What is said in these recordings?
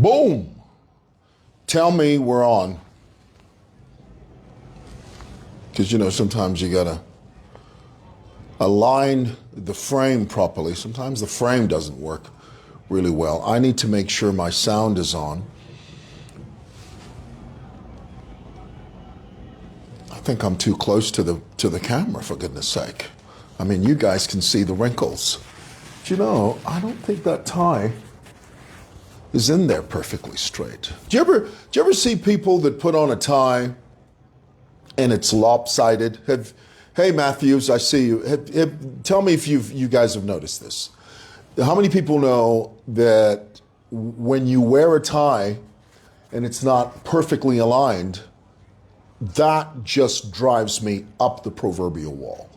Boom. Tell me we're on. Because, you know, sometimes you got to align the frame properly. Sometimes the frame doesn't work really well. I need to make sure my sound is on. I think I'm too close to the camera, for goodness sake. I mean, you guys can see the wrinkles. But you know, I don't think that tie is in there perfectly straight. Do you ever see people that put on a tie and it's lopsided? Hey Matthews, I see you. Tell me if you guys have noticed this. How many people know that when you wear a tie and it's not perfectly aligned, that just drives me up the proverbial wall.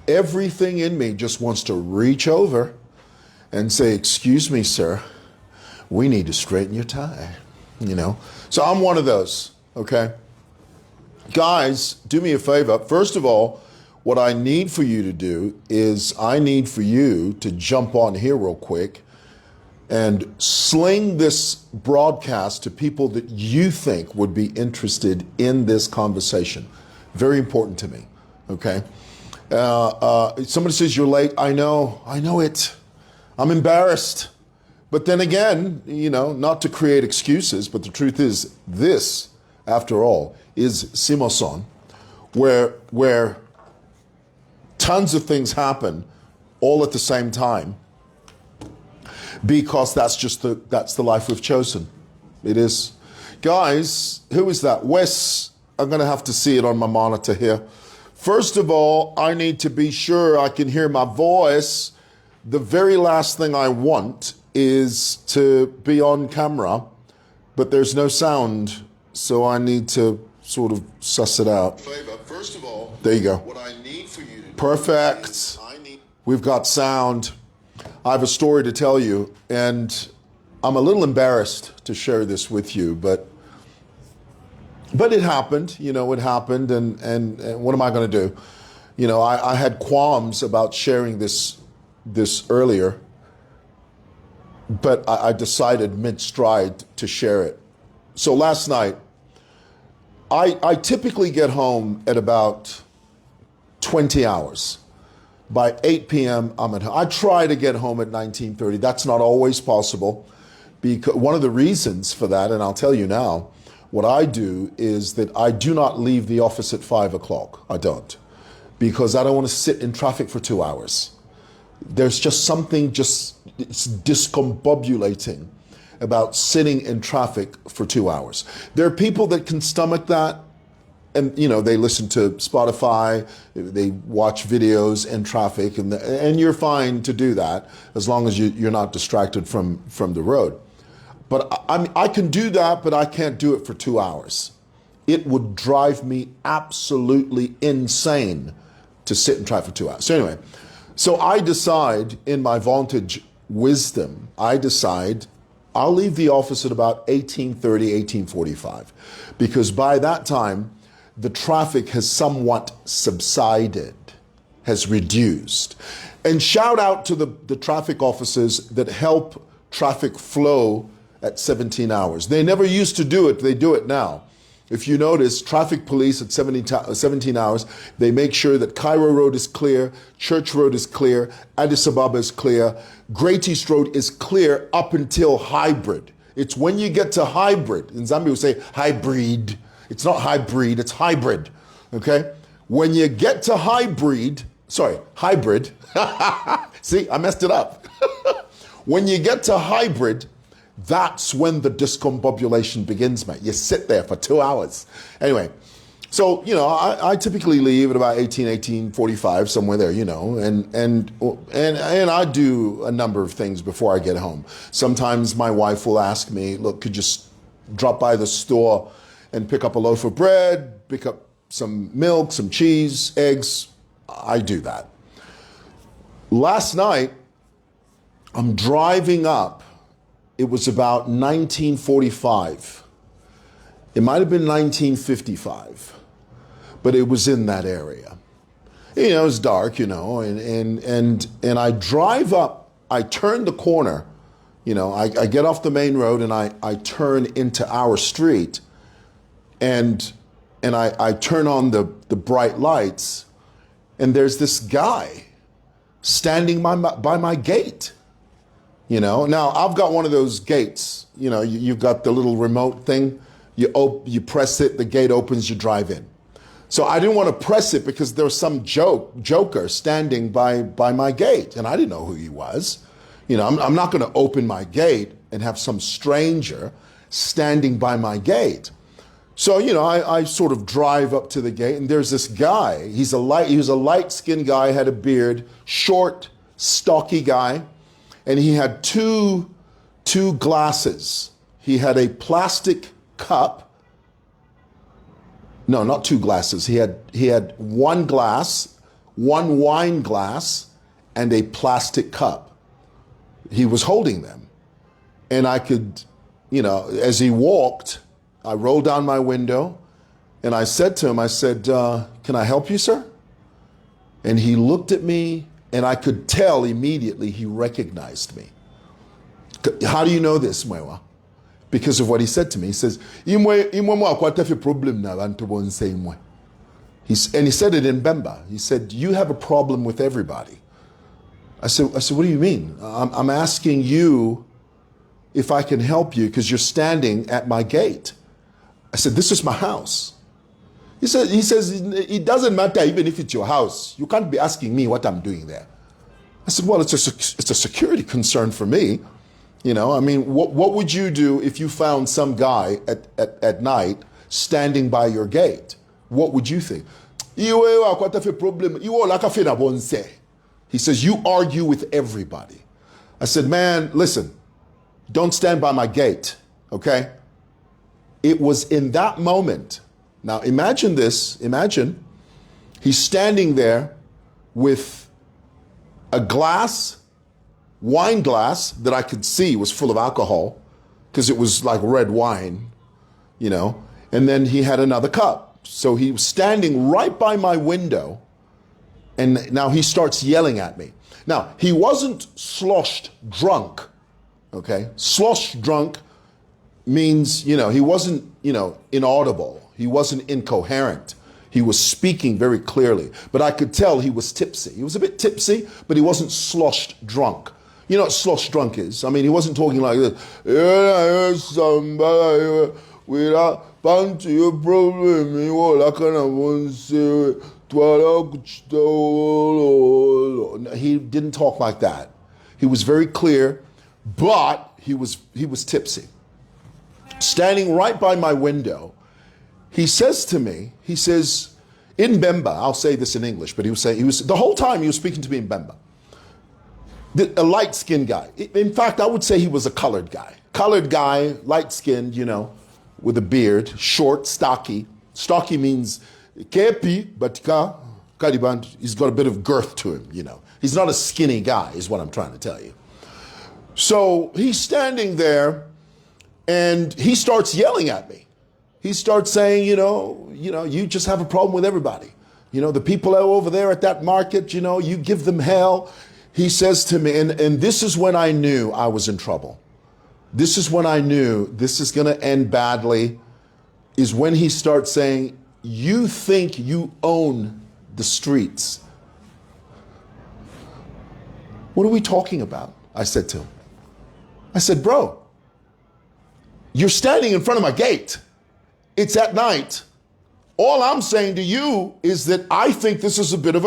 Everything in me just wants to reach over and say, excuse me, sir, we need to straighten your tie, you know? So I'm one of those, okay? Guys, do me a favor. First of all, what I need for you to do is I need for you to jump on here real quick and sling this broadcast to people that you think would be interested in this conversation. Very important to me, okay? Somebody says you're late. I know it. I'm embarrassed. But then again, you know, not to create excuses, but the truth is this, after all, is Simoson, where tons of things happen all at the same time, because that's the life we've chosen. It is. Guys, who is that? Wes, I'm gonna have to see it on my monitor here. First of all, I need to be sure I can hear my voice. The very last thing I want is to be on camera, but there's no sound, so I need to sort of suss it out. First of all, there you go. What I need for you to perfect. We've got sound. I have a story to tell you, and I'm a little embarrassed to share this with you, but it happened. You know, it happened, and what am I going to do? You know, I had qualms about sharing this earlier, but I decided mid-stride to share it. So last night, I typically get home at about 20 hours. By 8 p.m., I'm at home. I try to get home at 19:30. That's not always possible. Because one of the reasons for that, and I'll tell you now, what I do is that I do not leave the office at 5 o'clock. I don't. Because I don't want to sit in traffic for 2 hours. There's just something it's discombobulating about sitting in traffic for 2 hours. There are people that can stomach that, and you know, they listen to Spotify, they watch videos in traffic, and you're fine to do that as long as you're not distracted from the road. But I can do that, but I can't do it for 2 hours. It would drive me absolutely insane to sit in traffic for 2 hours. So anyway, I decide in my vaunted wisdom, I'll leave the office at about 18:30, 18:45, because by that time, the traffic has somewhat subsided, has reduced. And shout out to the traffic officers that help traffic flow at 17 hours. They never used to do it, they do it now. If you notice, traffic police at 17 hours, they make sure that Cairo Road is clear, Church Road is clear, Addis Ababa is clear, Great East Road is clear up until Hybrid. It's when you get to Hybrid, in Zambia we say hybrid. It's not hybrid, it's hybrid, okay? When you get to hybrid, see, I messed it up. When you get to hybrid, that's when the discombobulation begins, mate. You sit there for 2 hours. Anyway, so, you know, I typically leave at about 18:45, somewhere there, you know, and I do a number of things before I get home. Sometimes my wife will ask me, look, could you just drop by the store and pick up a loaf of bread, pick up some milk, some cheese, eggs. I do that. Last night, I'm driving up. It was about 1945. It might have been 1955, but it was in that area. You know, it's dark, you know, and I drive up, I turn the corner, I get off the main road and I turn into our street, and I turn on the bright lights, and there's this guy standing by my gate. Now I've got one of those gates. You've got the little remote thing. You press it, the gate opens, you drive in. So I didn't want to press it because there was some joker standing by my gate, and I didn't know who he was. I'm not going to open my gate and have some stranger standing by my gate. So, I sort of drive up to the gate, and there's this guy. He was a light-skinned guy, had a beard, short, stocky guy, and he had two glasses. He had a plastic cup. No, not two glasses. He had one glass, one wine glass, and a plastic cup. He was holding them. And I could, as he walked, I rolled down my window and I said to him, can I help you, sir? And he looked at me, and I could tell immediately he recognized me. How do you know this, mwewa? Because of what he said to me. He says, problem now. And he said it in Bemba. He said, you have a problem with everybody. I said, what do you mean? I'm asking you if I can help you because you're standing at my gate. I said, this is my house. He says, it doesn't matter even if it's your house. You can't be asking me what I'm doing there. I said, well, it's a security concern for me. What would you do if you found some guy at night standing by your gate? What would you think? He says, you argue with everybody. I said, man, listen, don't stand by my gate, okay? It was in that moment. Now imagine this, imagine he's standing there with a wine glass that I could see was full of alcohol because it was like red wine, and then he had another cup. So he was standing right by my window, and now he starts yelling at me. Now, he wasn't sloshed drunk, okay? Sloshed drunk means, he wasn't, inaudible. He wasn't incoherent. He was speaking very clearly, but I could tell he was tipsy. He was a bit tipsy, but he wasn't sloshed drunk. You know what sloshed drunk is? I mean, he wasn't talking like this. Somebody without bound to your problem, he didn't talk like that. He was very clear, but he was tipsy. Standing right by my window, he says to me, in Bemba, I'll say this in English, but the whole time he was speaking to me in Bemba. A light-skinned guy. In fact, I would say he was a colored guy. Colored guy, light-skinned, with a beard, short, stocky. Stocky means kepi, but he's got a bit of girth to him, He's not a skinny guy, is what I'm trying to tell you. So he's standing there, and he starts yelling at me. He starts saying, you just have a problem with everybody. The people over there at that market, you give them hell. He says to me, and this is when I knew I was in trouble. This is when I knew this is going to end badly, is when he starts saying, you think you own the streets. What are we talking about? I said to him. I said, bro, you're standing in front of my gate. It's at night. All I'm saying to you is that I think this is a bit of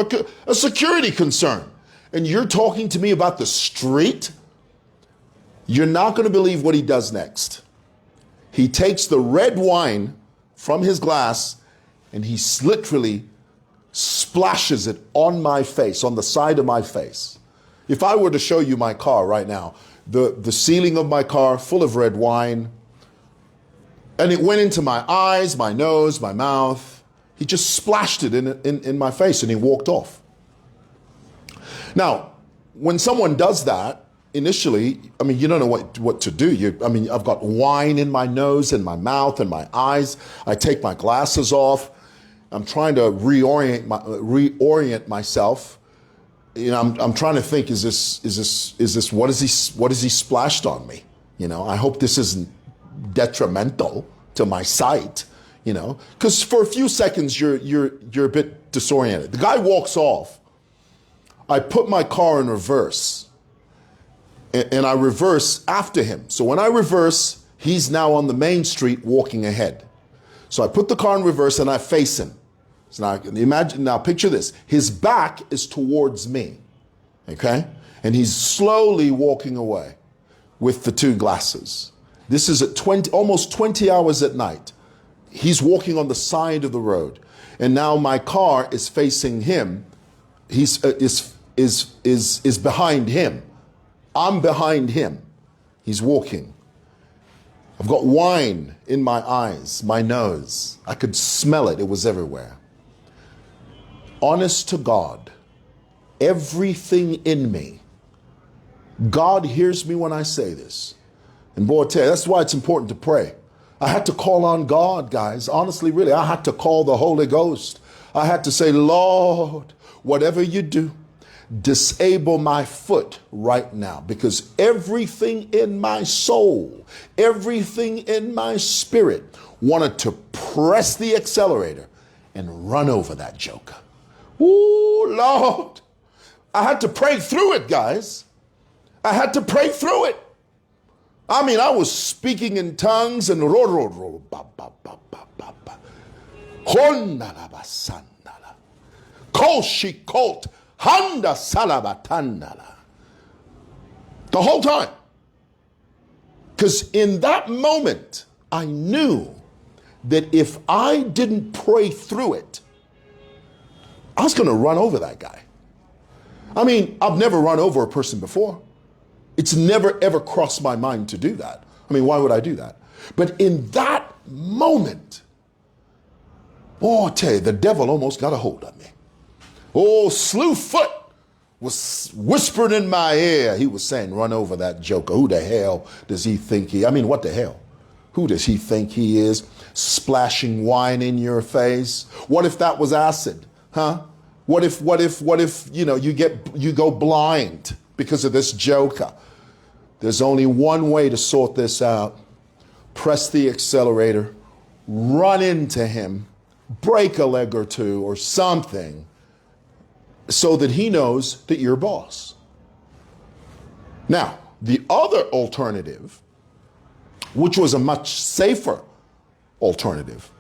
a security concern. And you're talking to me about the street? You're not going to believe what he does next. He takes the red wine from his glass and he literally splashes it on my face, on the side of my face. If I were to show you my car right now, the ceiling of my car full of red wine, and it went into my eyes, my nose, my mouth. He just splashed it in my face and he walked off. Now, when someone does that, initially, you don't know what to do. I've got wine in my nose and my mouth and my eyes. I take my glasses off. I'm trying to reorient myself. I'm trying to think, is this, what is he splashed on me? I hope this isn't detrimental to my sight, because for a few seconds, you're a bit disoriented. The guy walks off. I put my car in reverse and I reverse after him. So when I reverse, he's now on the main street walking ahead. So I put the car in reverse and I face him. So now picture this. His back is towards me, okay? And he's slowly walking away with the two glasses. This is at almost 20 hours at night. He's walking on the side of the road. And now my car is facing him. Is behind him. I'm behind him. He's walking. I've got wine in my eyes, my nose. I could smell it. It was everywhere. Honest to God, everything in me, God hears me when I say this. And boy, that's why it's important to pray. I had to call on God, guys. Honestly, really, I had to call the Holy Ghost. I had to say, Lord, whatever you do, disable my foot right now, because everything in my soul, everything in my spirit wanted to press the accelerator and run over that joker. Ooh, Lord. I had to pray through it, guys. I had to pray through it. I mean, I was speaking in tongues and koshikot handa salabatandala. The whole time. Because in that moment, I knew that if I didn't pray through it, I was going to run over that guy. I mean, I've never run over a person before. It's never, ever crossed my mind to do that. I mean, why would I do that? But in that moment, oh, I tell you, the devil almost got a hold of me. Oh, Slewfoot was whispering in my ear. He was saying, run over that joker. Who the hell does he think what the hell? Who does he think he is? Splashing wine in your face? What if that was acid? Huh? What if, you go blind because of this joker? There's only one way to sort this out. Press the accelerator, run into him, break a leg or two or something, so that he knows that you're boss. Now, the other alternative, which was a much safer alternative,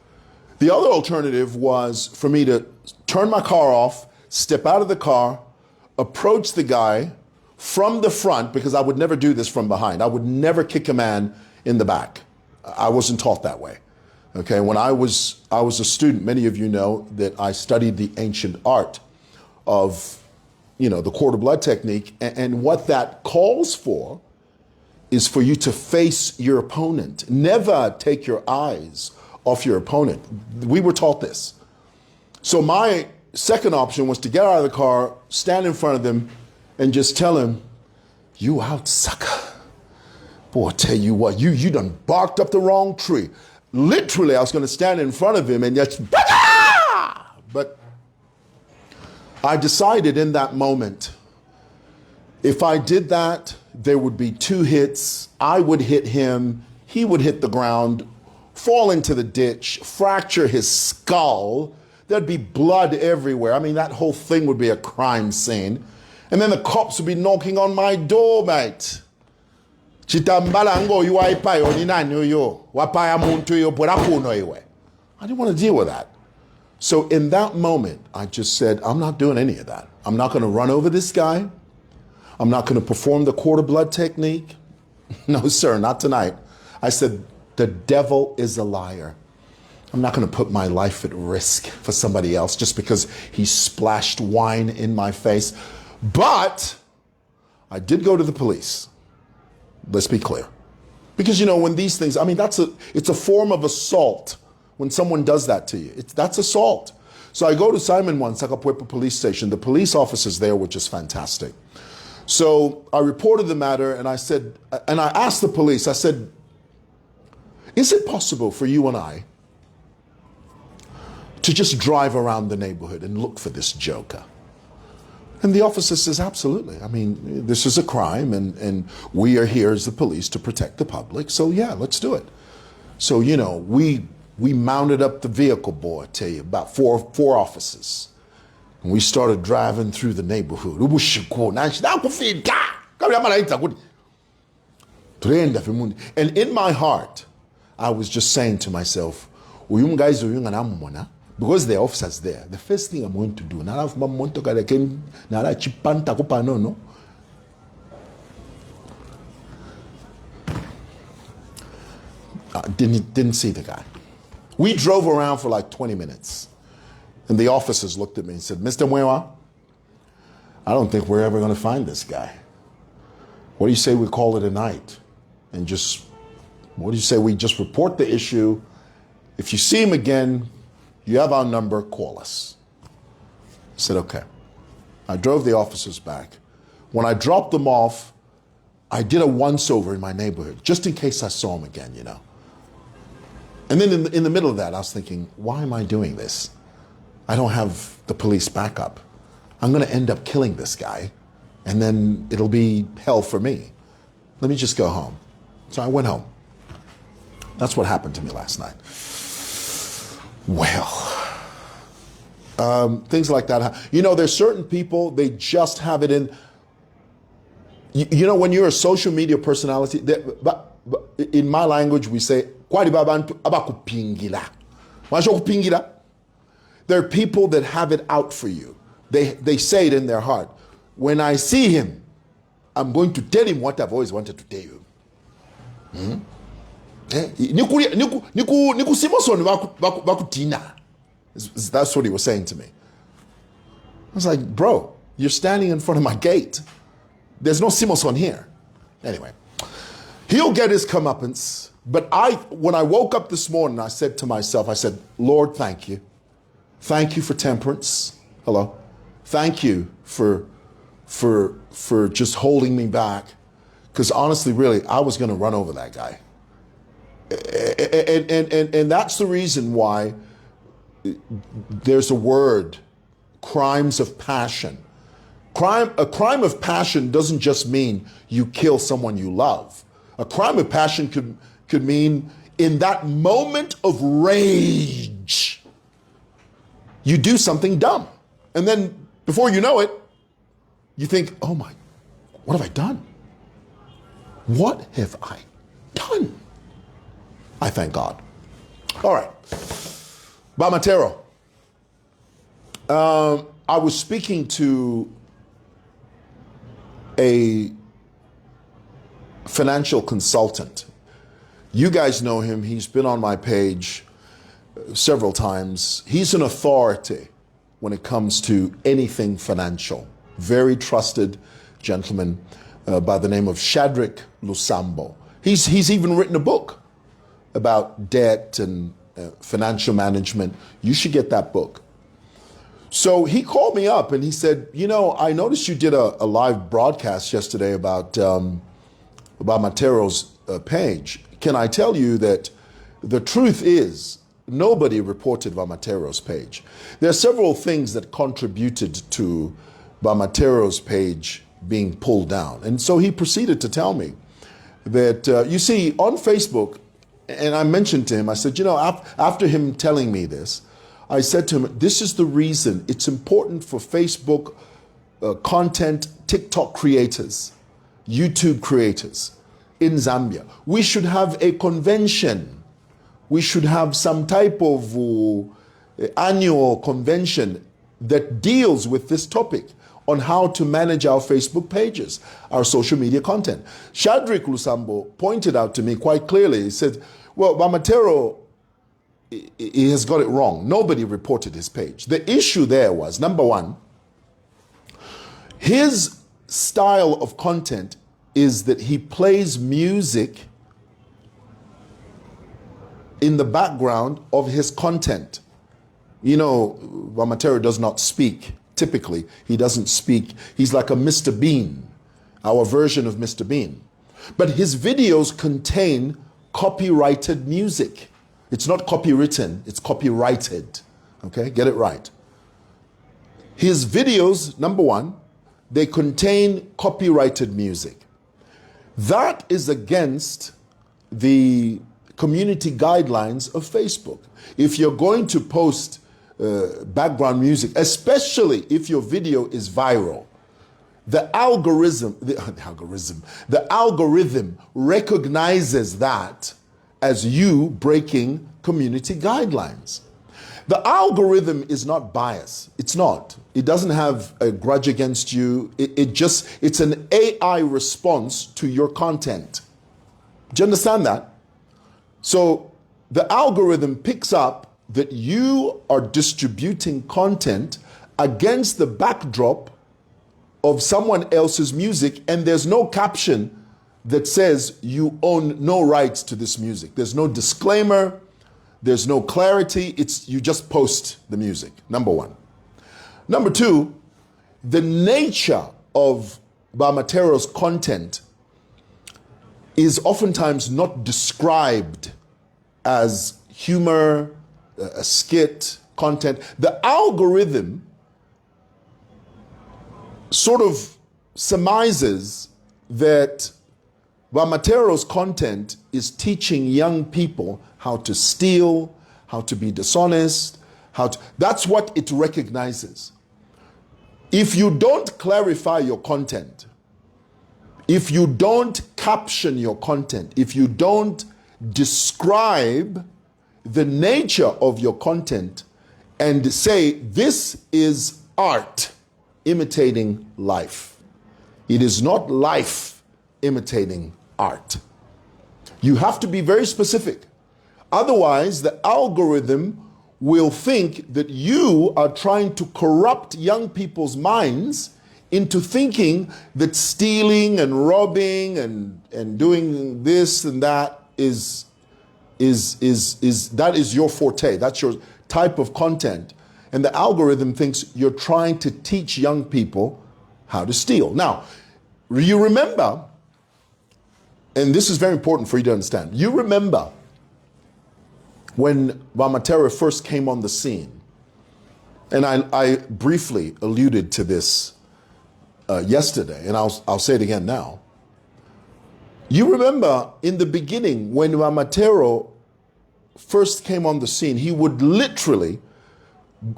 the other alternative was for me to turn my car off, step out of the car, approach the guy from the front, because I would never do this from behind. I would never kick a man in the back. I wasn't taught that way. Okay, when I was a student, many of you know that I studied the ancient art of, the quarter blood technique. And what that calls for is for you to face your opponent. Never take your eyes off your opponent. We were taught this. So my second option was to get out of the car, stand in front of them, and just tell him, you out, sucker. Boy, I tell you what, you done barked up the wrong tree. Literally, I was going to stand in front of him and just, but I decided in that moment, if I did that, there would be two hits. I would hit him, he would hit the ground, fall into the ditch, fracture his skull. There'd be blood everywhere. I mean, that whole thing would be a crime scene. And then the cops would be knocking on my door, mate. I didn't want to deal with that. So in that moment, I just said, I'm not doing any of that. I'm not going to run over this guy. I'm not going to perform the quarter blood technique. No, sir, not tonight. I said, the devil is a liar. I'm not going to put my life at risk for somebody else just because he splashed wine in my face. But I did go to the police. Let's be clear. Because, when these things, I mean, it's a form of assault when someone does that to you. That's assault. So I go to Simon One, Sakapuepa police station. The police officers there were just fantastic. So I reported the matter and I asked the police, I said, is it possible for you and I to just drive around the neighborhood and look for this joker? And the officer says, absolutely. I mean, this is a crime, and we are here as the police to protect the public. So yeah, let's do it. So, you know, we mounted up the vehicle, boy, I tell you, about four officers. And we started driving through the neighborhood. And in my heart, I was just saying to myself, because the officers there, the first thing I'm going to do, didn't see the guy. We drove around for like 20 minutes. And the officers looked at me and said, Mr. Mwewa, I don't think we're ever going to find this guy. What do you say we call it a night? And what do you say we just report the issue? If you see him again, you have our number, call us. I said, okay. I drove the officers back. When I dropped them off, I did a once-over in my neighborhood, just in case I saw him again, you know. And then in the middle of that, I was thinking, why am I doing this? I don't have the police backup. I'm going to end up killing this guy, and then it'll be hell for me. Let me just go home. So I went home. That's what happened to me last night. Well, things like that. You know, there's certain people, they just have it in. You know, when you're a social media personality, in my language, we say, there are people that have it out for you. They say it in their heart. When I see him, I'm going to tell him what I've always wanted to tell you. That's what he was saying to me. I was like, bro, you're standing in front of my gate. There's no Simoson here. Anyway, he'll get his comeuppance. But when I woke up this morning, I said to myself, I said, Lord, thank you. Thank you for temperance. Hello. Thank you for just holding me back. Because honestly, really, I was going to run over that guy. And that's the reason why there's a word, crimes of passion. A crime of passion doesn't just mean you kill someone you love. A crime of passion could mean in that moment of rage, you do something dumb. And then before you know it, you think, oh my, what have I done? What have I done? I thank God. All right. Matero. I was speaking to a financial consultant. You guys know him. He's been on my page several times. He's an authority when it comes to anything financial. Very trusted gentleman by the name of Shadrach Lusambo. He's even written a book about debt and financial management. You should get that book. So he called me up and he said, you know, I noticed you did a live broadcast yesterday about Matero's page. Can I tell you that the truth is nobody reported Matero's page. There are several things that contributed to Matero's page being pulled down. And so he proceeded to tell me that, you see, on Facebook, and I mentioned to him, I said, you know, after him telling me this, I said to him, this is the reason it's important for Facebook content, TikTok creators, YouTube creators in Zambia. We should have a convention. We should have some type of annual convention that deals with this topic on how to manage our Facebook pages, our social media content. Shadrach Lusambo pointed out to me quite clearly, he said, well, Matero, he has got it wrong. Nobody reported his page. The issue there was, number one, his style of content is that he plays music in the background of his content. You know, Matero does not speak. Typically, he doesn't speak. He's like a Mr. Bean, our version of Mr. Bean. But his videos contain copyrighted music. It's not copywritten, it's copyrighted. Okay, get it right. His videos, number one, they contain copyrighted music. That is against the community guidelines of Facebook. If you're going to post background music, especially if your video is viral, the algorithm recognizes that as you breaking community guidelines. The algorithm is not biased. It's not. It doesn't have a grudge against you. It's an AI response to your content. Do you understand that? So the algorithm picks up that you are distributing content against the backdrop of someone else's music, and there's no caption that says you own no rights to this music. There's no disclaimer. There's no clarity. You just post the music, number one. Number two, the nature of Matero's content is oftentimes not described as humor, a skit, content. The algorithm sort of surmises that Matero's content is teaching young people how to steal, how to be dishonest, that's what it recognizes. If you don't clarify your content, if you don't caption your content, if you don't describe the nature of your content and say, this is art imitating life. It is not life imitating art. You have to be very specific. Otherwise, the algorithm will think that you are trying to corrupt young people's minds into thinking that stealing and robbing and doing this and that is your forte. That's your type of content. And the algorithm thinks you're trying to teach young people how to steal. Now, you remember, and this is very important for you to understand, you remember when matero first came on the scene, and I briefly alluded to this yesterday, and I'll say it again now. You remember in the beginning when matero first came on the scene, he would literally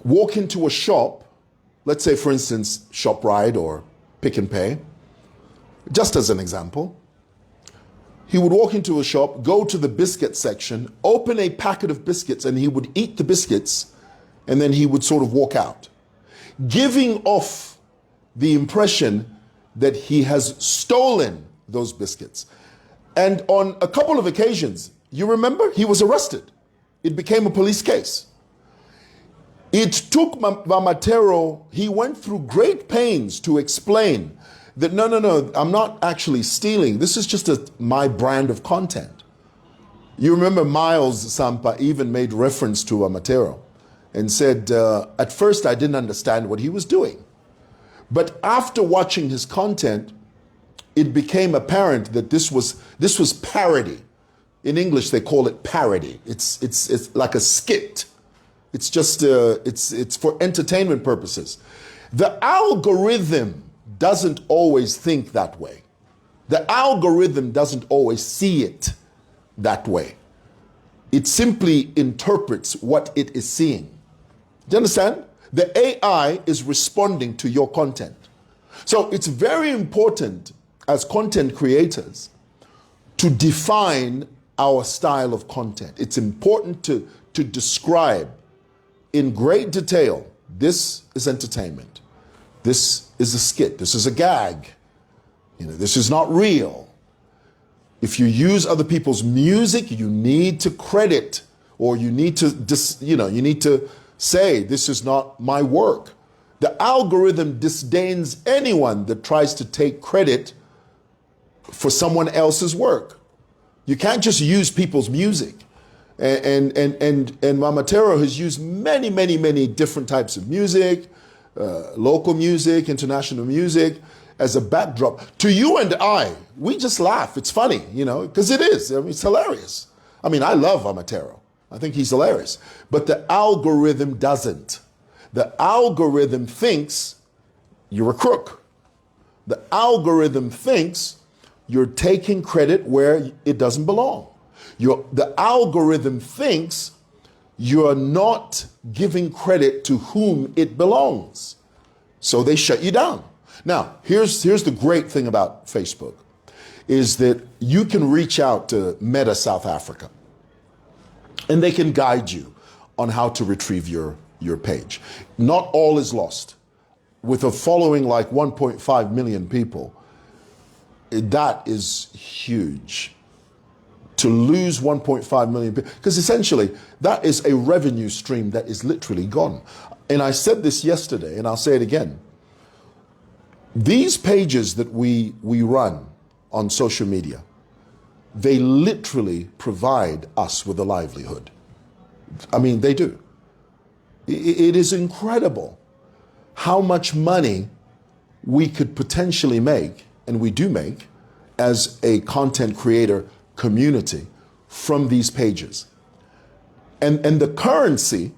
walk into a shop, let's say for instance ShopRite or Pick and Pay, just as an example. He would walk into a shop, go to the biscuit section, open a packet of biscuits, and he would eat the biscuits, and then he would sort of walk out, giving off the impression that he has stolen those biscuits. And on a couple of occasions, you remember, he was arrested. It became a police case. It took matero, he went through great pains to explain that no, I'm not actually stealing. This is just my brand of content. You remember Miles Sampa even made reference to matero and said, at first I didn't understand what he was doing. But after watching his content, it became apparent that this was parody. In English, they call it parody. It's like a skit. It's just, it's for entertainment purposes. The algorithm doesn't always think that way. The algorithm doesn't always see it that way. It simply interprets what it is seeing. Do you understand? The AI is responding to your content. So it's very important as content creators to define our style of content. It's important to describe in great detail, this is entertainment. This is a skit. This is a gag. This is not real. If you use other people's music, you need to credit, or you need to you need to say, this is not my work. The algorithm disdains anyone that tries to take credit for someone else's work. You can't just use people's music. And matero has used many different types of music, local music, international music, as a backdrop. To you and I, we just laugh. It's funny, because it is. I mean, it's hilarious. I mean, I love matero. I think he's hilarious. But the algorithm doesn't. The algorithm thinks you're a crook. The algorithm thinks you're taking credit where it doesn't belong. The algorithm thinks you're not giving credit to whom it belongs. So they shut you down. Now, here's the great thing about Facebook, is that you can reach out to Meta South Africa, and they can guide you on how to retrieve your page. Not all is lost. With a following like 1.5 million people, that is huge. To lose 1.5 million people, because essentially that is a revenue stream that is literally gone. And I said this yesterday, and I'll say it again. These pages that we run on social media, they literally provide us with a livelihood. I mean, they do. It is incredible how much money we could potentially make, and we do make, as a content creator community from these pages. And the currency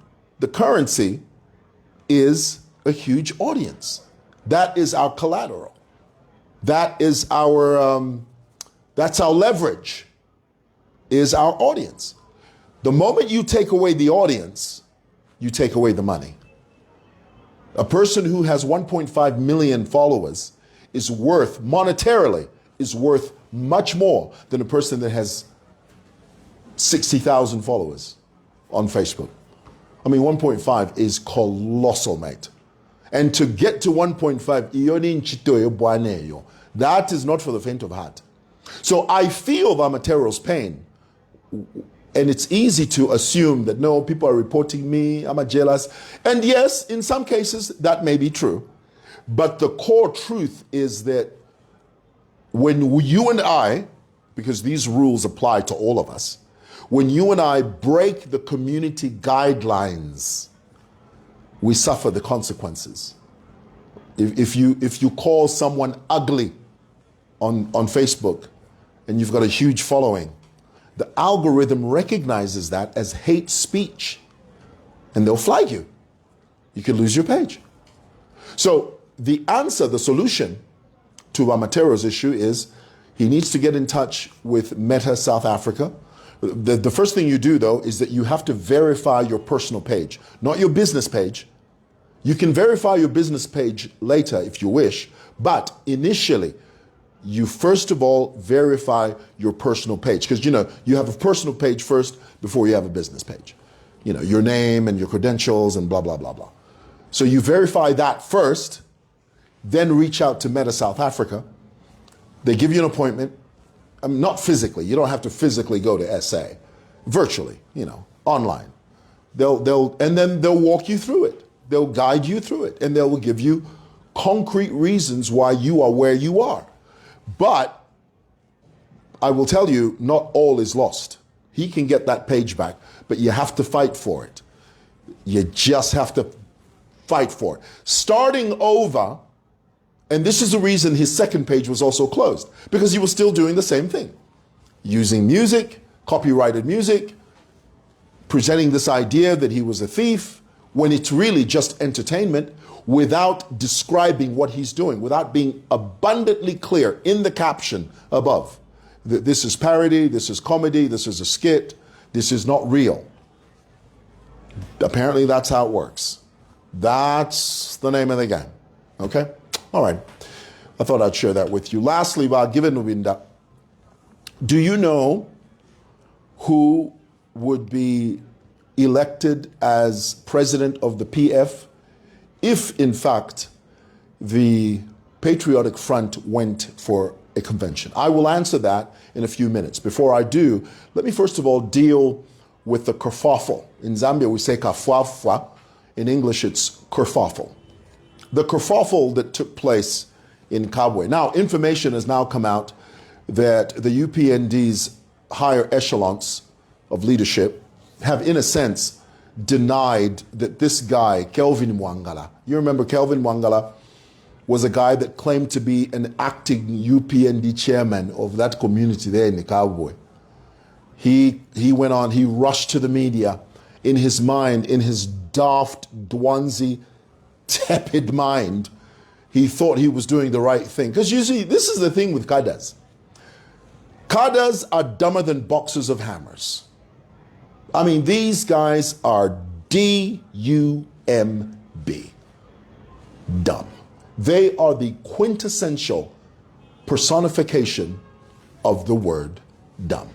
is a huge audience. That is our collateral. That is that's our leverage, is our audience. The moment you take away the audience, you take away the money. A person who has 1.5 million followers is worth, monetarily, is worth much more than a person that has 60,000 followers on Facebook. I mean, 1.5 is colossal, mate. And to get to 1.5, that is not for the faint of heart. So I feel Matero's pain. And it's easy to assume that, no, people are reporting me, I'm jealous. And yes, in some cases, that may be true. But the core truth is that when you and I, because these rules apply to all of us, when you and I break the community guidelines, we suffer the consequences. If you call someone ugly on Facebook and you've got a huge following, the algorithm recognizes that as hate speech, and they'll flag you. You could lose your page. So the answer, the solution to Matero's issue is he needs to get in touch with Meta South Africa. The first thing you do, though, is that you have to verify your personal page, not your business page. You can verify your business page later if you wish, but initially, you first of all verify your personal page, because you have a personal page first before you have a business page. Your name and your credentials and blah, blah, blah, blah. So you verify that first, then reach out to Meta South Africa. They give you an appointment. I mean, not physically. You don't have to physically go to SA. Virtually, online. And then they'll walk you through it. They'll guide you through it, and they will give you concrete reasons why you are where you are. But I will tell you, not all is lost. He can get that page back, but you have to fight for it. You just have to fight for it. Starting over, and this is the reason his second page was also closed, because he was still doing the same thing. Using music, copyrighted music, presenting this idea that he was a thief, when it's really just entertainment, without describing what he's doing, without being abundantly clear in the caption above. This is parody, this is comedy, this is a skit, this is not real. Apparently that's how it works. That's the name of the game. Okay? All right. I thought I'd share that with you. Lastly, given lubinda, do you know who would be elected as president of the PF if, in fact, the Patriotic Front went for a convention? I will answer that in a few minutes. Before I do, let me first of all deal with the kerfuffle. In Zambia, we say kafwafwa. In English, it's kerfuffle. The kerfuffle that took place in Kabwe. Now, information has now come out that the UPND's higher echelons of leadership have, in a sense, denied that this guy, Kelvin Mwangala, you remember Kelvin Mwangala was a guy that claimed to be an acting UPND chairman of that community there in the Kabwe. He went on, he rushed to the media in his mind, in his daft, dwanzy, tepid mind. he thought he was doing the right thing. Because you see, this is the thing with cadres. Cadres are dumber than boxes of hammers. I mean, these guys are D-U-M-B. Dumb. They are the quintessential personification of the word dumb.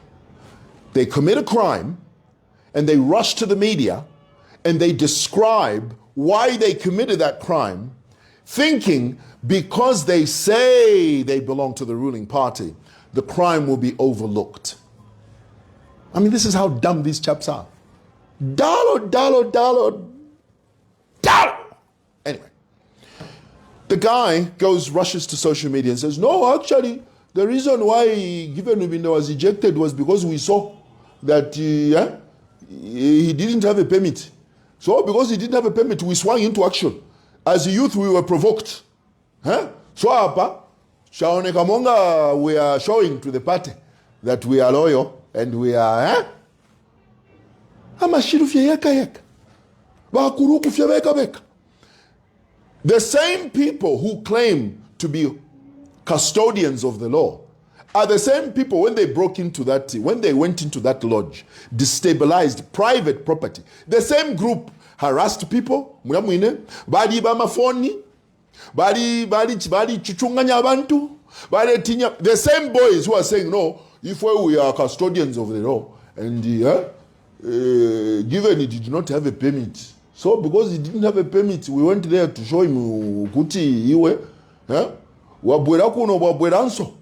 They commit a crime and they rush to the media and they describe why they committed that crime, thinking because they say they belong to the ruling party, the crime will be overlooked. I mean, this is how dumb these chaps are. Dollar. Anyway, the guy rushes to social media and says, no, actually, the reason why Given Lubinda was ejected was because we saw that he didn't have a permit. So because he didn't have a permit, we swung into action. As a youth, we were provoked. So apa, Shaone Kamonga, we are showing to the party that we are loyal and we are, the same people who claim to be custodians of the law are the same people when they went into that lodge, destabilized private property. The same group harassed people, the same boys who are saying, no, if we are custodians of the law, and Given he did not have a permit. So because he didn't have a permit, we went there to show him kuti iwe, wabwera kuno wabweranso.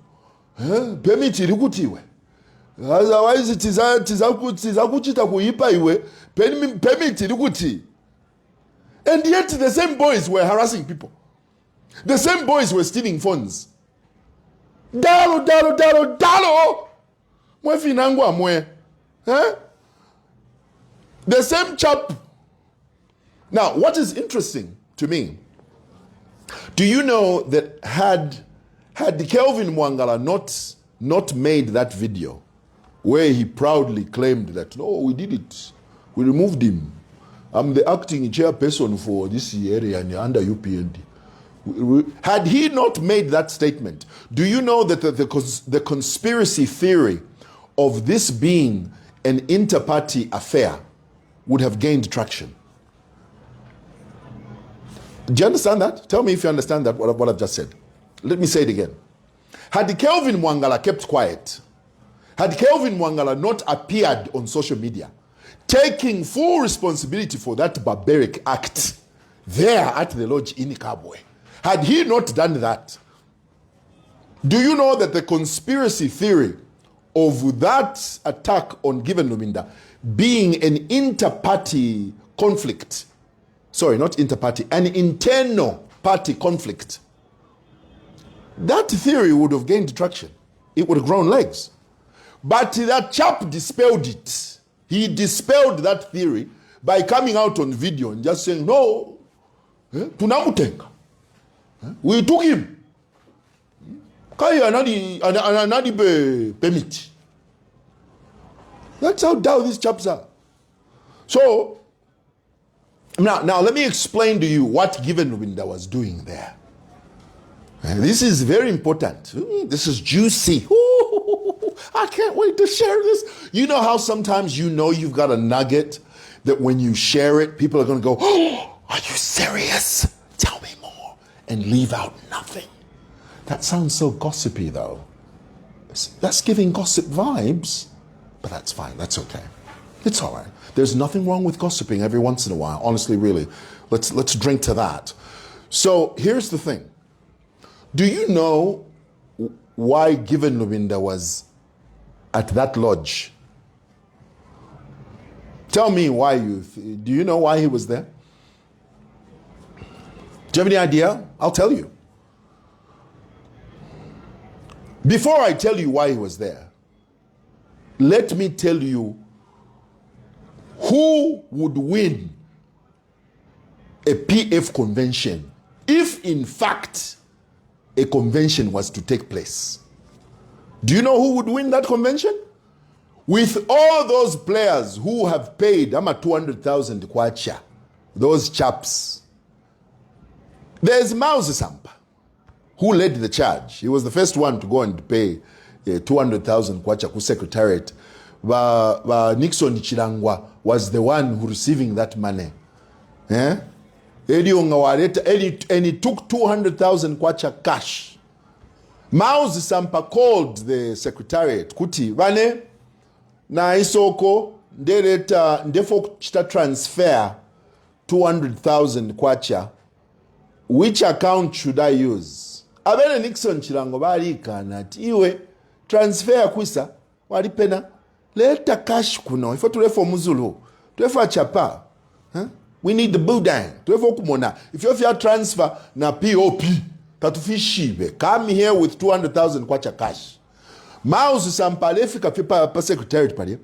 Permit irikutiwe. Otherwise tizakuchita kuipa iwe, permit irikuti. And yet the same boys were harassing people. The same boys were stealing phones. Dalo. Mwefinangwa mwe. The same chap. Now, what is interesting to me, do you know that had Kelvin Mwangala not made that video where he proudly claimed that, no, we did it, we removed him, I'm the acting chairperson for this area and under UPND. Had he not made that statement, do you know that the conspiracy theory of this being an inter-party affair would have gained traction? Do you understand that? Tell me if you understand that, what I've just said. Let me say it again. Had Kelvin Mwangala kept quiet, had Kelvin Mwangala not appeared on social media, taking full responsibility for that barbaric act there at the lodge in Kabwe, had he not done that, do you know that the conspiracy theory of that attack on Given Lubinda being an inter-party conflict, sorry, not inter-party, an internal party conflict, that theory would have gained traction. It would have grown legs. But that chap dispelled it. He dispelled that theory by coming out on video and just saying, no, tunamutenga. We took him. Kaya anadi permit. That's how down these chaps are. So, now let me explain to you what Given Lubinda was doing there. And this is very important. This is juicy. Ooh, I can't wait to share this. You know how sometimes you know you've got a nugget that when you share it, people are going to go, oh, are you serious? Tell me more. And leave out nothing. That sounds so gossipy, though. That's giving gossip vibes. But that's fine. That's okay. It's all right. There's nothing wrong with gossiping every once in a while. Honestly, really. Let's drink to that. So here's the thing. Do you know why Given Lubinda was at that lodge? Tell me why do you know why he was there? Do you have any idea? I'll tell you. Before I tell you why he was there, let me tell you who would win a PF convention if in fact a convention was to take place. Do you know who would win that convention? With all those players who have paid, I'm at 200,000 kwacha, those chaps. There's Mao Sampa. who led the charge. He was the first one to go and pay 200,000 kwacha ku secretariat. Nixon Chilangwa was the one who receiving that money. And he took 200,000 kwacha cash. Mao Sampa called the secretariat kuti vane na isoko ndereta ndefo chita transfer 200,000 kwacha. Which account should I use? Abene Nixon Chilango balika nati iwe transfer kwisa walipena leta cash kuno ifo tulefo muzulu tulefo chapa. We need the boudin tulefo kumona if you transfer na POP tatufishibe come here with 200,000 kwacha cash. Mouse sampale fika pa secretariat pale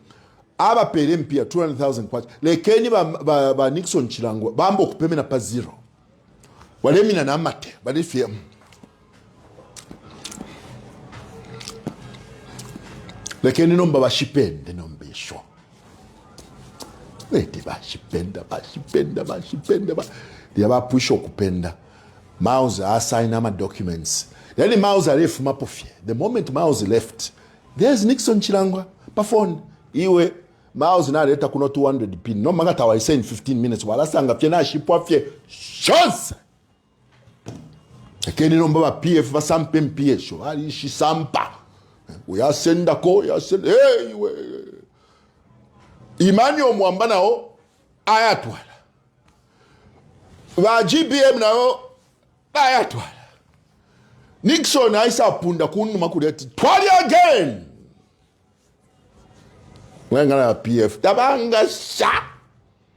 aba pele mpia 200,000 kwacha lekeni ba Nixon Chilango bambo kupemena pa zero walemina na mate balifia lekeni nomba bashipende nombesho leti bashipenda diaba pusho kupenda Mouse assign ama documents yani Mouse alef mapofie the moment Mouse left there's Nixon Chilangwa pa phone iwe Mouse na leta kuno 200 pin no mangata wa send 15 minutes wala sanga pye na shipofie chance lekeni nomba ba PF basampe mpiyesho ali shisampa uyasenda ko yasenda hey we imani omwamba nao ayatwala ba GBM nao ayatwala Nixon aisa punda kunuma kuleti twali again wengana PF tabanga sha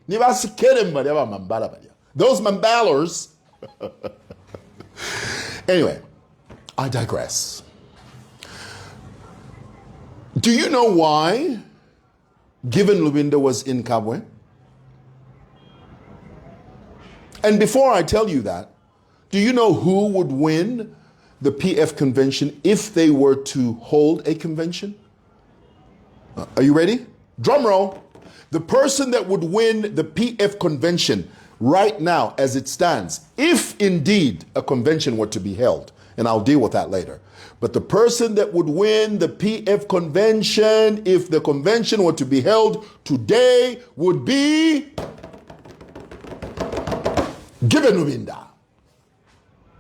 ni basikere mbali aba mambala bali those mambalers. Anyway, I digress. Do you know why Given Lubinda was in Kabwe? And before I tell you that, do you know who would win the PF convention if they were to hold a convention? Are you ready? Drum roll. The person that would win the PF convention right now as it stands, if indeed a convention were to be held, and I'll deal with that later. But the person that would win the PF convention, if the convention were to be held today, would be Given Lubinda.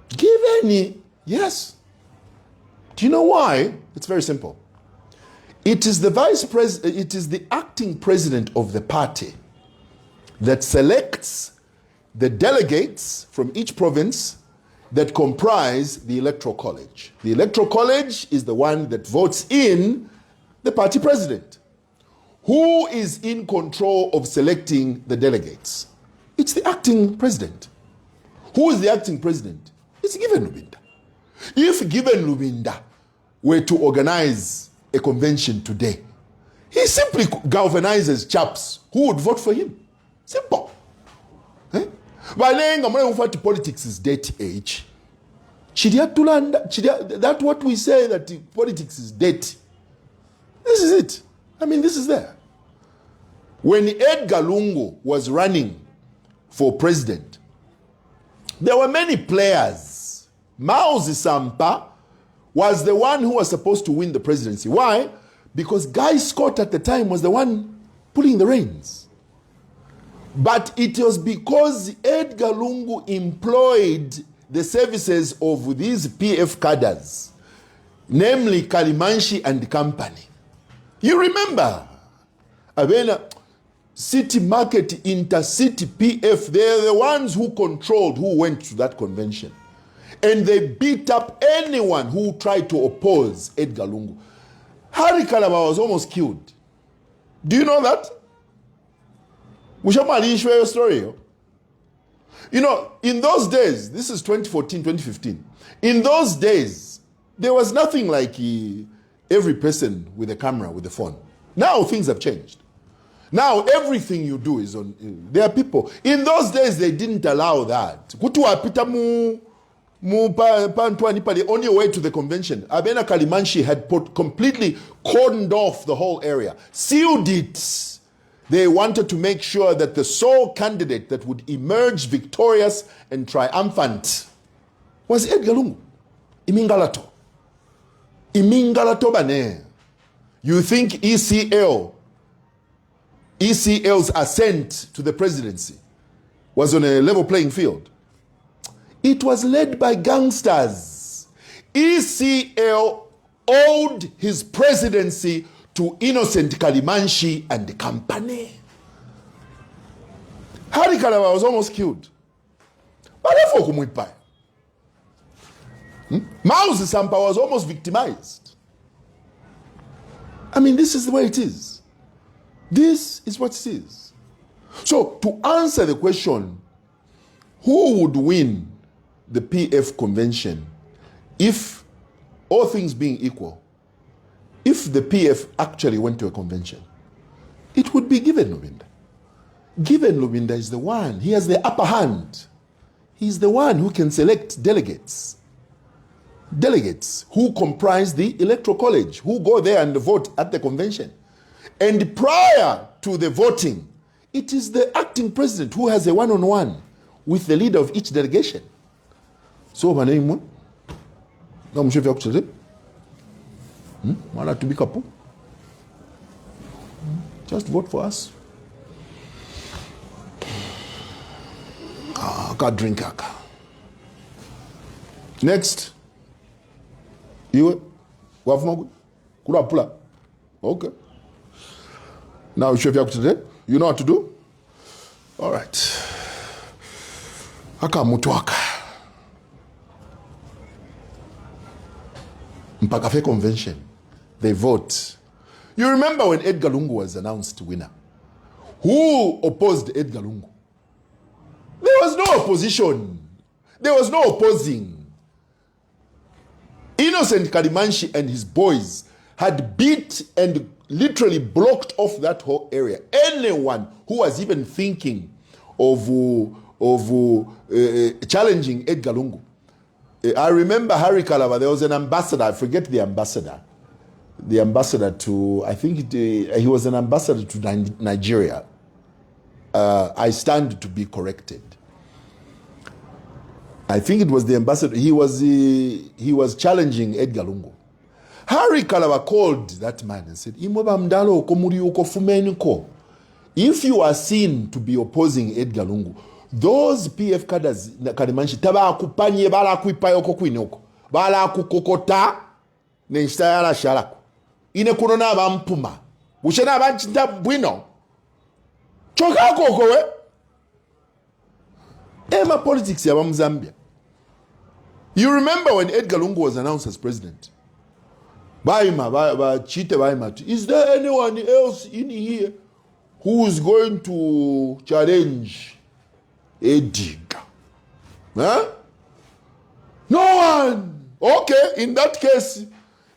Given, yes. Do you know why? It's very simple. It is the vice president, it is the acting president of the party that selects the delegates from each province that comprise the electoral college. The electoral college is the one that votes in the party president. Who is in control of selecting the delegates? It's the acting president. Who is the acting president? It's Given Lubinda. If Given Lubinda were to organize a convention today, he simply galvanizes chaps who would vote for him. Simple. But politics is dirty age. That's what we say, that politics is dirty. This is it. I mean, this is there. When Edgar Lungu was running for president, there were many players. Mao Zisampa was the one who was supposed to win the presidency. Why? Because Guy Scott at the time was the one pulling the reins. But it was because Edgar Lungu employed the services of these PF cadres, namely Kalimanshi and company. You remember, Abena, City Market, Intercity, PF, they're the ones who controlled who went to that convention. And they beat up anyone who tried to oppose Edgar Lungu. Harry Kalaba was almost killed. Do you know that? We shall share your story. You know, in those days, this is 2014, 2015. In those days, there was nothing like every person with a camera, with a phone. Now things have changed. Now everything you do is on. There are people. In those days, they didn't allow that. On your way to the convention, Abena Kalimanshi had completely cordoned off the whole area, sealed it. They wanted to make sure that the sole candidate that would emerge victorious and triumphant was Edgar Lungu. Imingalato. Imingalato bane. You think ECL's ascent to the presidency was on a level playing field? It was led by gangsters. ECL owed his presidency to Innocent Kalimanshi and the company. Hari Kalaba was almost killed. But therefore, Mauzi Sampa was almost victimized. I mean, this is the way it is. This is what it is. So, to answer the question, who would win the PF convention if, all things being equal, if the PF actually went to a convention? It would be Given Lubinda. Given Lubinda is the one, he has the upper hand. He's the one who can select delegates. Delegates who comprise the electoral college, who go there and vote at the convention. And prior to the voting, it is the acting president who has a one-on-one with the leader of each delegation. So, my name, just vote for us. I can't drink. Next. You okay. Now, today, you know what to do? All right. Akamutwaka. Mpakafe convention. They vote. You remember when Edgar Lungu was announced winner? Who opposed Edgar Lungu? There was no opposition. There was no opposing. Innocent Kalimanshi and his boys had beat and literally blocked off that whole area. Anyone who was even thinking of challenging Edgar Lungu. I remember Harry Kalava, there was an ambassador, I forget the ambassador. The ambassador to, I think he was an ambassador to Nigeria. I stand to be corrected. I think it was the ambassador. He was challenging Edgar Lungu. Harry Kalava called that man and said, if you are seen to be opposing Edgar Lungu, those PF cadres Kalimanshi taba kupanye bala kuipayo kokwinoko bala kukokota ne nshitayala shalako ine kuno na bampuma bushena abanchinta bwino choka kokowe ema politics ya Zambia. You remember when Edgar Lungu was announced as president? Is there anyone else in here who is going to challenge Edgar? Huh? No one. Okay, in that case,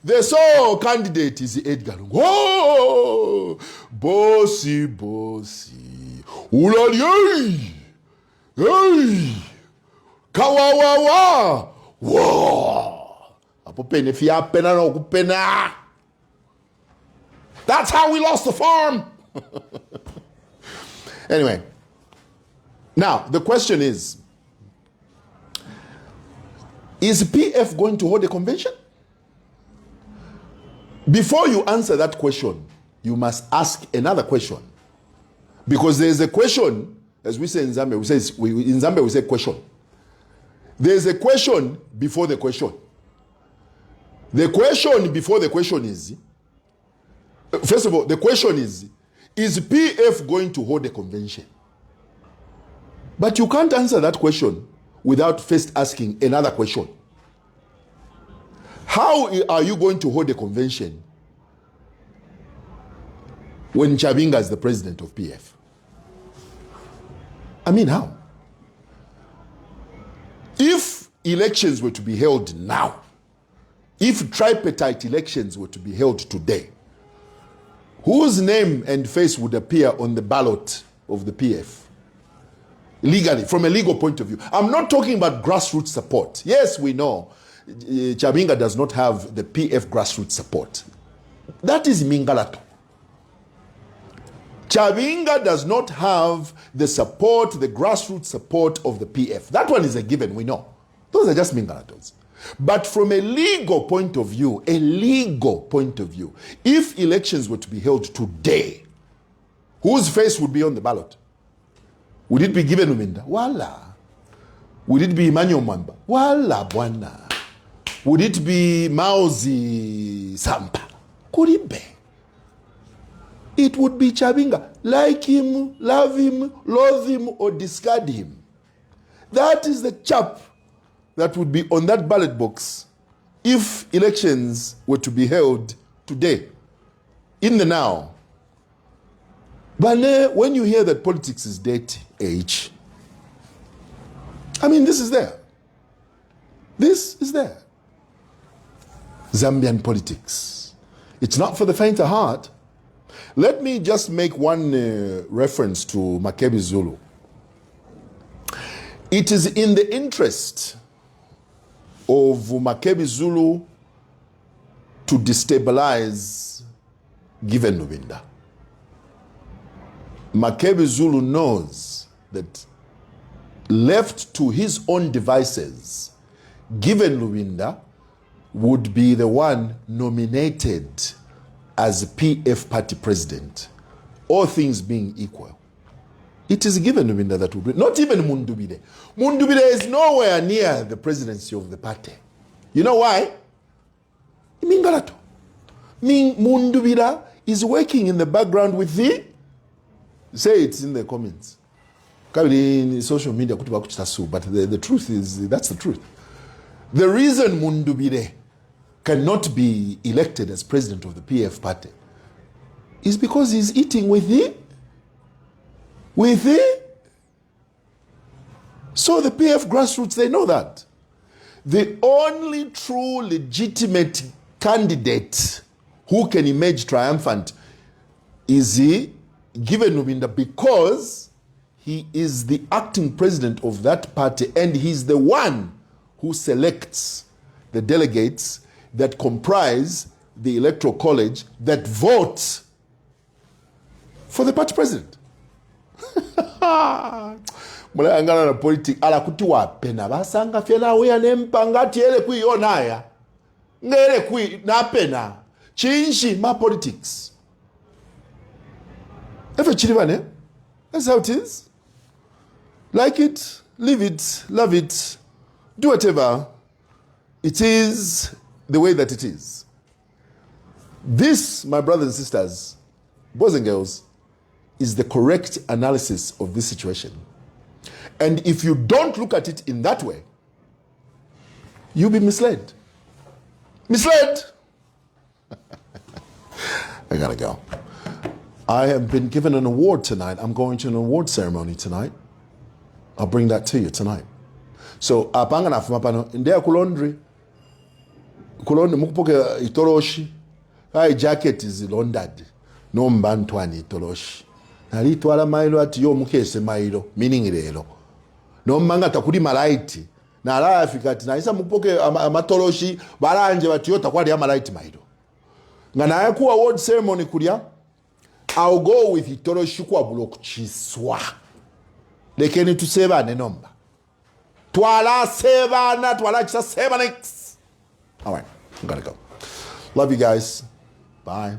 the sole candidate is Edgar Lungu. Oh, bossy. Ulali. Hey. Kawawawa. Whoa. That's how we lost the farm. Anyway, now the question is PF going to hold a convention? Before you answer that question, you must ask another question. Because there is a question, as we say in Zambia, we say question. There is a question before the question. The question before the question is, first of all, the question is PF going to hold a convention? But you can't answer that question without first asking another question. How are you going to hold a convention when Chabinga is the president of PF? I mean, how? If elections were to be held now, if tripartite elections were to be held today, whose name and face would appear on the ballot of the PF? Legally, from a legal point of view. I'm not talking about grassroots support. Yes, we know Chabinga does not have the PF grassroots support. That is Mingalato. Chabinga does not have the support, the grassroots support of the PF. That one is a given, we know. Those are just mingalatos. But from a legal point of view, if elections were to be held today, whose face would be on the ballot? Would it be Given Lubinda? Wala. Would it be Emmanuel Mwamba? Wala bwana. Would it be Mauzi Sampa? Could it be? It would be Chabinga. Like him, love him, loathe him, or discard him. That is the chap that would be on that ballot box if elections were to be held today, in the now. But when you hear that politics is dead age, I mean, this is there. This is there. Zambian politics. It's not for the faint of heart. Let me just make one reference to Makebi Zulu. It is in the interest of Makebi Zulu to destabilize Given Lubinda. Makebi Zulu knows that left to his own devices, Given Lubinda would be the one nominated as PF party president, all things being equal. It is Given Lubinda that would be, not even Mundubile. Mundubile is nowhere near the presidency of the party. You know why? Mingalato. Mundubila is working in the background with the, say it's in the comments. In social media, but the truth is, that's the truth. The reason Mundubile cannot be elected as president of the PF party is because he's eating with the. So the PF grassroots, they know that. The only true legitimate candidate who can emerge triumphant is Given Lubinda, because he is the acting president of that party and he's the one who selects the delegates that comprise the electoral college that votes for the party president. Mulangana na politics ala kuti wapena basanga fela we anempangati ele kuionaya ngere kui napena chinji ma politics ever chilivane. That's how it is. Like it, leave it, love it, do whatever. It is the way that it is. This, my brothers and sisters, boys and girls, is the correct analysis of this situation. And if you don't look at it in that way, you'll be misled. Misled! I gotta go. I have been given an award tonight. I'm going to an award ceremony tonight. I'll bring that to you tonight. So, apanga na fumapano, indea kulondri mukupoke itoroshi, hai jacket is londad, no mbantwani itoroshi. Nali twala mailo ati yo mukese mailo, meaning relo. No manga takuri malaiti, na ala Afrika ati na isa mukupoke amatoroshi, baranje wati yo takwari ya malaiti mailo. Ngana ya kuwa award ceremony kulia, I'll go with itoroshi kwa block chiswa. Lekeni tu seva ne nomba. Twala seva na twala chisa seva next. All right, I'm gonna go. Love you guys. Bye.